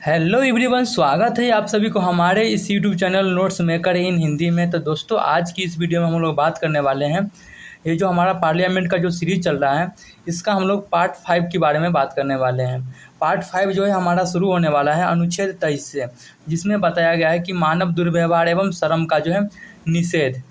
Hello everyone, स्वागत है आप सभी को हमारे इस यूट्यूब चैनल नोट्स मेकर इन हिंदी में। तो दोस्तों, आज की इस वीडियो में हम लोग बात करने वाले हैं, ये जो हमारा पार्लियामेंट का जो सीरीज चल रहा है, इसका हम लोग पार्ट 5 के बारे में बात करने वाले हैं। पार्ट 5 जो है हमारा शुरू होने वाला है अनुच्छेद 23 से, जिसमें बताया गया है कि मानव दुर्व्यवहार एवं श्रम का जो है निषेध।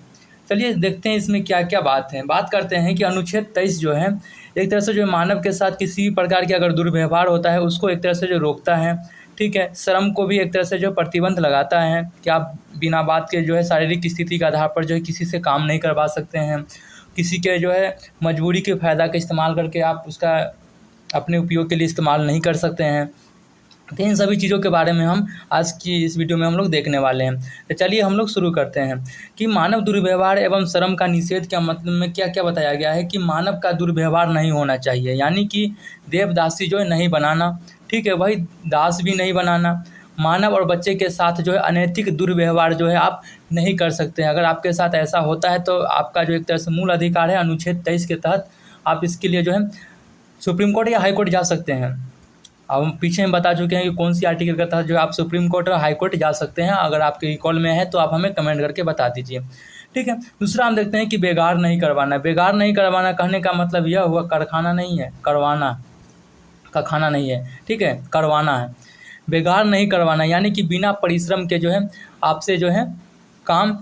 चलिए देखते हैं इसमें क्या क्या बात है। बात करते हैं कि अनुच्छेद 23 जो है एक तरह से जो मानव के साथ किसी भी प्रकार के अगर दुर्व्यवहार होता है उसको एक तरह से जो रोकता है। ठीक है, श्रम को भी एक तरह से जो प्रतिबंध लगाता है कि आप बिना बात के जो है शारीरिक स्थिति के आधार पर जो है किसी से काम नहीं करवा सकते हैं। किसी के जो है मजबूरी के फ़ायदा का इस्तेमाल करके आप उसका अपने उपयोग के लिए इस्तेमाल नहीं कर सकते हैं। तो इन सभी चीज़ों के बारे में हम आज की इस वीडियो में हम लोग देखने वाले हैं। तो चलिए हम लोग शुरू करते हैं कि मानव दुर्व्यवहार एवं श्रम का निषेध क्या मतलब में क्या क्या बताया गया है कि मानव का दुर्व्यवहार नहीं होना चाहिए, यानी कि देवदासी जो है नहीं बनाना। ठीक है, वही दास भी नहीं बनाना। मानव और बच्चे के साथ जो है अनैतिक दुर्व्यवहार जो है आप नहीं कर सकते हैं। अगर आपके साथ ऐसा होता है तो आपका जो एक तरह से मूल अधिकार है अनुच्छेद 23 के तहत आप इसके लिए जो है सुप्रीम कोर्ट या हाई कोर्ट जा सकते हैं। अब हम पीछे में बता चुके हैं कि कौन सी आर्टिकल के तहत जो आप सुप्रीम कोर्ट और हाई कोर्ट जा सकते हैं। अगर आपके रिकॉल में है तो आप हमें कमेंट करके बता दीजिए। ठीक है, दूसरा हम देखते हैं कि बेगार नहीं करवाना। बेगार नहीं करवाना कहने का मतलब यह हुआ कारखाना नहीं है, करवाना का खाना नहीं है। ठीक है, करवाना है। बेगार नहीं करवाना यानी कि बिना परिश्रम के जो है आपसे जो है काम,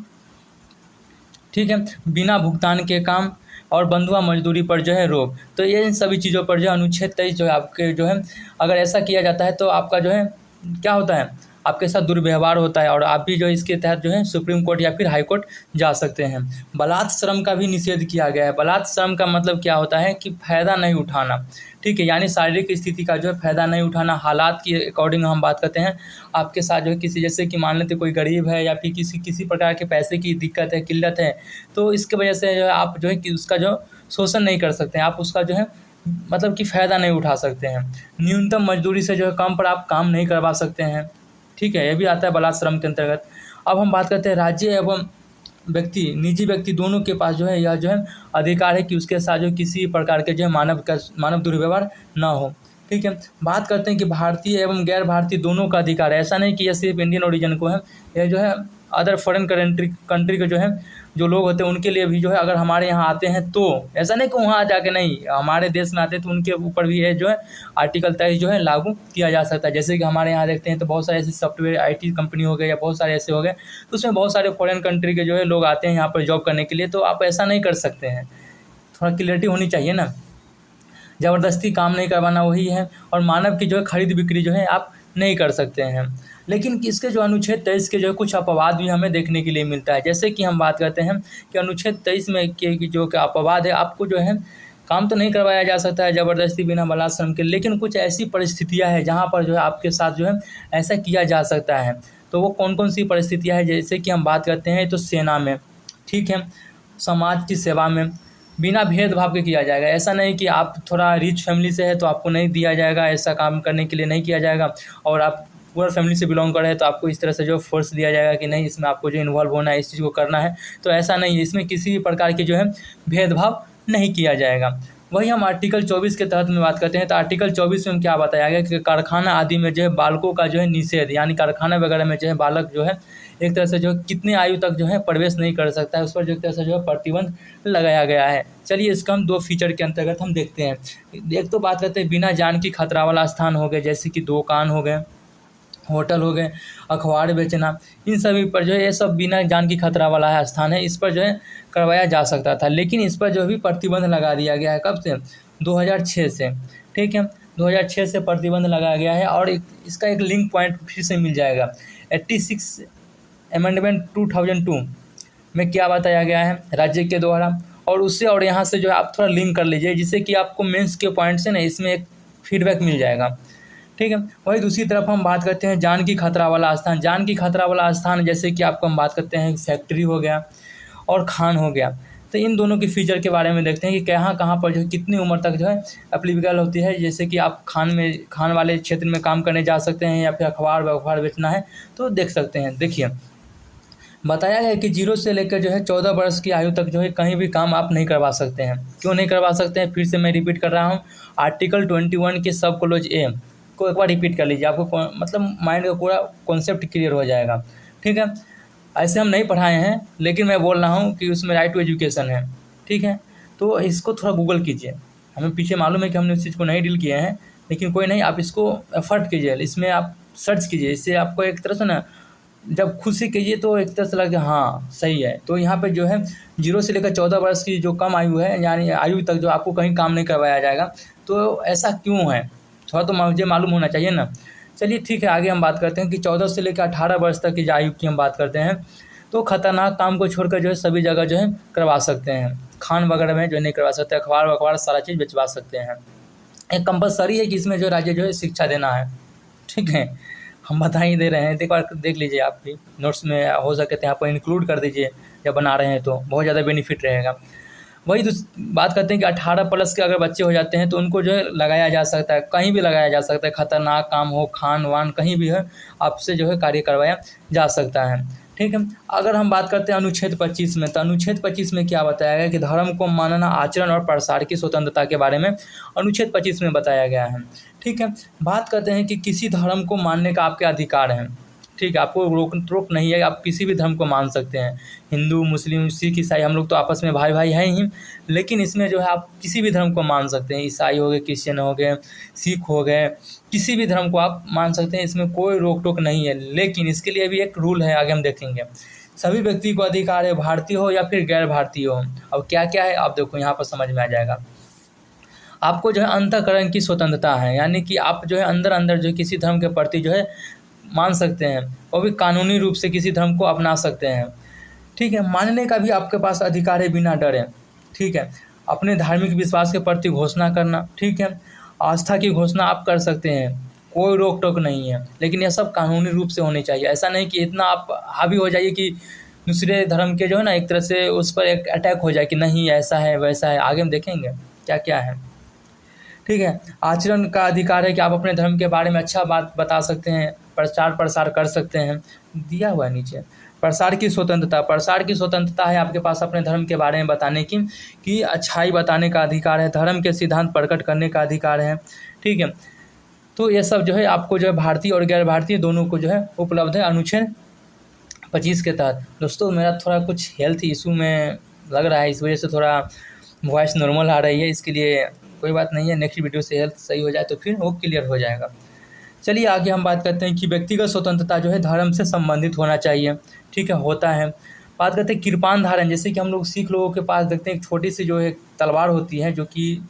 ठीक है, बिना भुगतान के काम और बंधुआ मजदूरी पर जो है रोक। तो ये इन सभी चीज़ों पर जो है अनुच्छेद 23 जो है आपके जो है अगर ऐसा किया जाता है तो आपका जो है क्या होता है, आपके साथ दुर्व्यवहार होता है और आप भी जो है इसके तहत जो है सुप्रीम कोर्ट या फिर हाई कोर्ट जा सकते हैं। बलात् श्रम का भी निषेध किया गया है। बलात् श्रम का मतलब क्या होता है कि फ़ायदा नहीं उठाना। ठीक है, यानी शारीरिक स्थिति का जो है फ़ायदा नहीं उठाना। हालात के अकॉर्डिंग हम बात करते हैं, आपके साथ जो है किसी जैसे कि मान लेते कोई गरीब है या फिर किसी प्रकार के पैसे की दिक्कत है, किल्लत है, तो इसकी वजह से जो है आप जो है कि उसका जो शोषण नहीं कर सकते हैं, आप उसका जो है मतलब कि फ़ायदा नहीं उठा सकते हैं। न्यूनतम मजदूरी से जो है कम पर आप काम नहीं करवा सकते हैं। ठीक है, ये भी आता है बलात् श्रम के अंतर्गत। अब हम बात करते हैं राज्य एवं व्यक्ति, निजी व्यक्ति दोनों के पास जो है यह जो है अधिकार है कि उसके साथ जो किसी प्रकार के जो है मानव दुर्व्यवहार ना हो। ठीक है, बात करते हैं कि भारतीय एवं गैर भारतीय दोनों का अधिकार है। ऐसा नहीं कि यह सिर्फ इंडियन ओरिजिन को है, यह जो है अदर फॉरेन कंट्री के जो है जो लोग होते हैं उनके लिए भी जो है अगर हमारे यहाँ आते हैं तो ऐसा नहीं कि वहाँ जाके नहीं, हमारे देश में आते हैं तो उनके ऊपर भी ये जो है आर्टिकल 23 जो है लागू किया जा सकता है। जैसे कि हमारे यहाँ देखते हैं तो बहुत सारे ऐसे सॉफ्टवेयर IT कंपनी हो गए या बहुत सारे ऐसे हो गए, तो उसमें बहुत सारे फॉरेन कंट्री के जो है लोग आते हैं यहाँ पर जॉब करने के लिए, तो आप ऐसा नहीं कर सकते हैं। थोड़ा क्लियरिटी होनी चाहिए ना, ज़बरदस्ती काम नहीं करवाना वही है। और मानव की जो है खरीद बिक्री जो है आप नहीं कर सकते हैं। लेकिन इसके जो अनुच्छेद 23 के जो है कुछ अपवाद भी हमें देखने के लिए मिलता है। जैसे कि हम बात करते हैं कि अनुच्छेद 23 में के जो कि अपवाद है, आपको जो है काम तो नहीं करवाया जा सकता है ज़बरदस्ती बिना बलात् श्रम के, लेकिन कुछ ऐसी परिस्थितियां हैं जहां पर जो है आपके साथ जो है ऐसा किया जा सकता है। तो वो कौन कौन सी परिस्थितियां हैं, जैसे कि हम बात करते हैं तो सेना में, ठीक है, समाज की सेवा में बिना भेदभाव के किया जाएगा। ऐसा नहीं कि आप थोड़ा रिच फैमिली से है तो आपको नहीं दिया जाएगा, ऐसा काम करने के लिए नहीं किया जाएगा, और आप पुअर फैमिली से बिलोंग कर रहे हैं तो आपको इस तरह से जो फोर्स दिया जाएगा कि नहीं इसमें आपको जो इन्वॉल्व होना है, इस चीज़ को करना है। तो ऐसा नहीं है, इसमें किसी भी प्रकार की जो है भेदभाव नहीं किया जाएगा। वही हम आर्टिकल 24 के तहत में बात करते हैं तो आर्टिकल 24 में क्या बताया गया कि कारखाना आदि में जो है बालकों का जो है निषेध, यानी कारखाना वगैरह में जो है बालक जो है एक तरह से जो कितने आयु तक जो है प्रवेश नहीं कर सकता है, उस पर जो एक तरह से जो है प्रतिबंध लगाया गया है। चलिए इसका हम 2 फीचर के अंतर्गत हम देखते हैं। एक तो बात करते हैं बिना जान की खतरा वाला स्थान हो गए, जैसे कि दुकान हो गए, होटल हो गए, अखबार बेचना, इन सभी पर जो है ये सब बिना जान की खतरा वाला है स्थान है, इस पर जो है करवाया जा सकता था। लेकिन इस पर जो भी प्रतिबंध लगा दिया गया है, कब से, 2006 से। ठीक है, 2006 से प्रतिबंध लगाया गया है। और इसका एक लिंक पॉइंट फिर से मिल जाएगा 86 अमेंडमेंट 2002 में क्या बताया गया है राज्य के द्वारा, और उससे और यहाँ से जो है आप थोड़ा लिंक कर लीजिए, जिससे कि आपको मेंस के पॉइंट से ना इसमें एक फीडबैक मिल जाएगा। ठीक है, वही दूसरी तरफ हम बात करते हैं जान की खतरा वाला स्थान। जान की खतरा वाला स्थान जैसे कि आपको हम बात करते हैं फैक्ट्री हो गया और खान हो गया। तो इन दोनों के फीचर के बारे में देखते हैं कि कहाँ पर जो है कितनी उम्र तक जो है एप्लीकेबल होती है। जैसे कि आप खान वाले क्षेत्र में काम करने जा सकते हैं, या फिर अखबार बेचना है तो देख सकते हैं। देखिए बताया गया है कि 0 से लेकर जो है 14 वर्ष की आयु तक जो है कहीं भी काम आप नहीं करवा सकते हैं। क्यों नहीं करवा सकते हैं, फिर से मैं रिपीट कर रहा हूँ, आर्टिकल 21 के सब क्लोज A को एक बार रिपीट कर लीजिए, आपको मतलब माइंड का पूरा कॉन्सेप्ट क्लियर हो जाएगा। ठीक है, ऐसे हम नहीं पढ़ाए हैं, लेकिन मैं बोल रहा हूँ कि उसमें राइट टू एजुकेशन है। ठीक है, तो इसको थोड़ा गूगल कीजिए। हमें पीछे मालूम है कि हमने उस चीज़ को नहीं डील किए हैं, लेकिन कोई नहीं, आप इसको एफर्ट कीजिए, इसमें आप सर्च कीजिए। इससे आपको एक तरह से ना, जब खुद से कीजिए तो एक तरह से लगे हाँ सही है। तो यहाँ पे जो है 0 से लेकर 14 वर्ष की जो कम आयु है, यानी आयु तक जो आपको कहीं काम नहीं करवाया जाएगा। तो ऐसा क्यों है, थोड़ा तो मुझे मालूम होना चाहिए ना। चलिए ठीक है, आगे हम बात करते हैं कि 14 से लेकर 18 वर्ष तक की आयु की हम बात करते हैं। तो खतरनाक काम को छोड़कर जो है सभी जगह जो है करवा सकते हैं। खान वगैरह में जो नहीं करवा सकते, अखबार वखबार सारा चीज़ भिजवा सकते हैं। एक कंपलसरी है कि इसमें जो राज्य जो है शिक्षा देना है। ठीक है, हम बता ही दे रहे हैं, एक बार देख लीजिए, आप भी नोट्स में हो सके तो यहाँ पर इंक्लूड कर दीजिए, या बना रहे हैं तो बहुत ज़्यादा बेनिफिट रहेगा। वही बात करते हैं कि 18 प्लस के अगर बच्चे हो जाते हैं तो उनको जो है लगाया जा सकता है, कहीं भी लगाया जा सकता है। खतरनाक काम हो, खान वान कहीं भी है, आपसे जो है कार्य करवाया जा सकता है। ठीक है, अगर हम बात करते हैं अनुच्छेद 25 में, तो अनुच्छेद 25 में क्या बताया गया कि धर्म को मानना, आचरण और प्रसार की स्वतंत्रता के बारे में अनुच्छेद 25 में बताया गया है। ठीक है, बात करते हैं कि किसी धर्म को मानने का आपके अधिकार है। ठीक है, आपको रोक नहीं है, आप किसी भी धर्म को मान सकते हैं। हिंदू, मुस्लिम, सिख, ईसाई, हम लोग तो आपस में भाई भाई हैं ही, लेकिन इसमें जो है आप किसी भी धर्म को मान सकते हैं। ईसाई हो गए, क्रिश्चियन हो गए, सिख हो गए, किसी भी धर्म को आप मान सकते हैं, इसमें कोई रोक टोक नहीं है। लेकिन इसके लिए भी एक रूल है, आगे हम देखेंगे। सभी व्यक्ति को अधिकार है, भारतीय हो या फिर गैर भारतीय हो। अब क्या क्या है आप देखो, यहाँ पर समझ में आ जाएगा। आपको जो है अंतःकरण की स्वतंत्रता है, यानी कि आप जो है अंदर अंदर जो किसी धर्म के प्रति जो है मान सकते हैं, और भी कानूनी रूप से किसी धर्म को अपना सकते हैं। ठीक है, मानने का भी आपके पास अधिकार है बिना डरे। ठीक है, अपने धार्मिक विश्वास के प्रति घोषणा करना, ठीक है, आस्था की घोषणा आप कर सकते हैं, कोई रोक टोक नहीं है। लेकिन यह सब कानूनी रूप से होनी चाहिए। ऐसा नहीं कि इतना आप हावी हो जाइए कि दूसरे धर्म के जो है ना एक तरह से उस पर एक अटैक हो जाए कि नहीं ऐसा है वैसा है। आगे हम देखेंगे क्या क्या है। ठीक है, आचरण का अधिकार है कि आप अपने धर्म के बारे में अच्छा बात बता सकते हैं, प्रचार प्रसार कर सकते हैं, दिया हुआ है नीचे। प्रसार की स्वतंत्रता है आपके पास अपने धर्म के बारे में बताने की, कि अच्छाई बताने का अधिकार है, धर्म के सिद्धांत प्रकट करने का अधिकार है। ठीक है, तो ये सब जो है आपको जो है भारतीय और गैर भारतीय दोनों को जो है उपलब्ध है अनुच्छेद 25 के तहत। दोस्तों मेरा थोड़ा कुछ हेल्थ इशू में लग रहा है, इस वजह से थोड़ा वॉइस नॉर्मल आ रही है, इसके लिए कोई बात नहीं है। नेक्स्ट वीडियो से हेल्थ सही हो जाए तो फिर वो क्लियर हो जाएगा। चलिए आगे हम बात करते हैं कि व्यक्तिगत स्वतंत्रता जो है धर्म से संबंधित होना चाहिए। ठीक है, होता है। बात करते हैं कृपान धारण, जैसे कि हम लोग सिख लोगों के पास देखते हैं एक छोटी सी जो है तलवार होती है, जो कि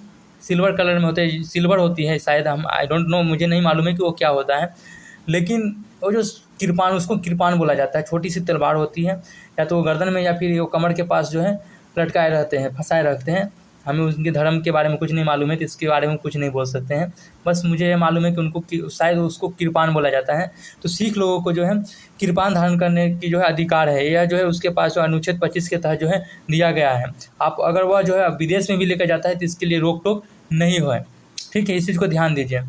सिल्वर कलर में होते है, सिल्वर होती है शायद, हम आई डोंट नो, मुझे नहीं मालूम है कि वो क्या होता है। लेकिन वो जो कृपान, उसको कृपान बोला जाता है। छोटी सी तलवार होती है, या तो वो गर्दन में या फिर वो कमर के पास जो है लटकाए रहते हैं, फंसाए रखते हैं। हमें उनके धर्म के बारे में कुछ नहीं मालूम है, तो इसके बारे में कुछ नहीं बोल सकते हैं। बस मुझे ये मालूम है कि उनको शायद उसको कृपान बोला जाता है। तो सिख लोगों को जो है कृपान धारण करने की जो है अधिकार है, यह जो है उसके पास जो अनुच्छेद 25 के तहत जो है दिया गया है। आप अगर वह जो है विदेश में भी लेकर जाता है तो इसके लिए रोक टोक नहीं है। ठीक है, इस चीज़ को ध्यान दीजिए।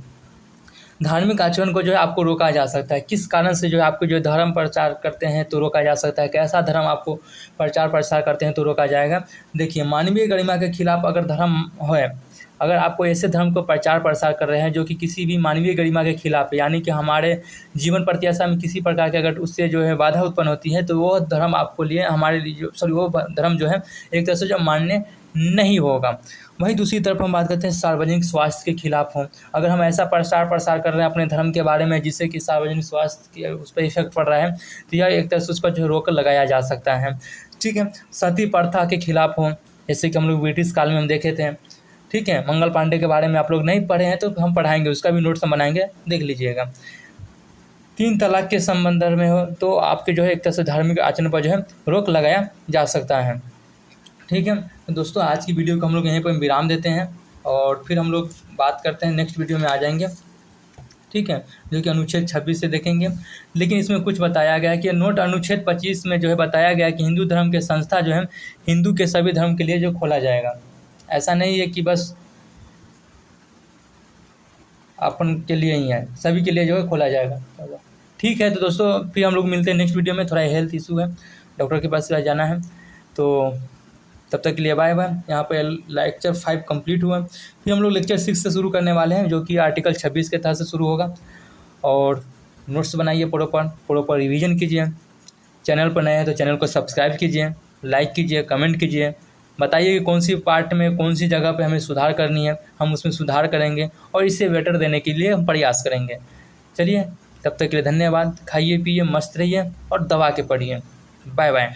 धार्मिक आचरण को जो है आपको रोका जा सकता है, किस कारण से जो है आपको जो धर्म प्रचार करते हैं तो रोका जा सकता है, कैसा धर्म आपको प्रचार प्रसार करते हैं तो रोका जाएगा। देखिए, मानवीय गरिमा के खिलाफ अगर धर्म है, अगर आपको ऐसे धर्म को प्रचार प्रसार कर रहे हैं जो कि किसी भी मानवीय गरिमा के खिलाफ है, यानी कि हमारे जीवन प्रत्याशा में किसी प्रकार के अगर उससे जो है बाधा उत्पन्न होती है, तो वो धर्म आपको लिए हमारे लिए वो धर्म जो है एक तरह से जो मान्य नहीं होगा। वहीं दूसरी तरफ हम बात करते हैं सार्वजनिक स्वास्थ्य के खिलाफ हो, अगर हम ऐसा प्रचार प्रसार कर रहे हैं अपने धर्म के बारे में जिससे कि सार्वजनिक स्वास्थ्य के उस पर इफेक्ट पड़ रहा है, तो यह एक तरह से उस पर जो रोक लगाया जा सकता है। ठीक है, सती प्रथा के खिलाफ हो, जैसे कि हम लोग ब्रिटिश काल में हम देखे थे। ठीक है, मंगल पांडे के बारे में आप लोग नहीं पढ़े हैं तो हम पढ़ाएंगे, उसका भी नोट्स हम बनाएंगे, देख लीजिएगा। 3 तलाक के संबंध में हो तो आपके जो है एक तरह से धार्मिक आचरण पर जो है रोक लगाया जा सकता है। ठीक है, तो दोस्तों आज की वीडियो को हम लोग यहीं पर विराम देते हैं, और फिर हम लोग बात करते हैं, नेक्स्ट वीडियो में आ जाएंगे। ठीक है, जो कि अनुच्छेद 26 से देखेंगे। लेकिन इसमें कुछ बताया गया है कि नोट अनुच्छेद 25 में जो है बताया गया है कि हिंदू धर्म के संस्था जो है हिंदू के सभी धर्म के लिए जो खोला जाएगा। ऐसा नहीं है कि बस अपन के लिए ही है, सभी के लिए जो है खोला जाएगा। ठीक है, तो दोस्तों फिर हम लोग मिलते हैं नेक्स्ट वीडियो में। थोड़ा हेल्थ इशू है, डॉक्टर के पास जाना है, तो तब तक के लिए बाय बाय। यहाँ पे लेक्चर 5 कंप्लीट हुआ, फिर हम लोग लेक्चर 6 से शुरू करने वाले हैं, जो कि आर्टिकल 26 के तहत से शुरू होगा। और नोट्स बनाइए, प्रॉपर रिवीजन कीजिए। चैनल पर नए हैं तो चैनल को सब्सक्राइब कीजिए, लाइक कीजिए, कमेंट कीजिए। बताइए कि कौन सी पार्ट में, कौन सी जगह पे हमें सुधार करनी है, हम उसमें सुधार करेंगे और इसे बेटर देने के लिए हम प्रयास करेंगे। चलिए, तब तक के लिए धन्यवाद। खाइए पिए, मस्त रहिए और दबा के पढ़िए। Bye bye.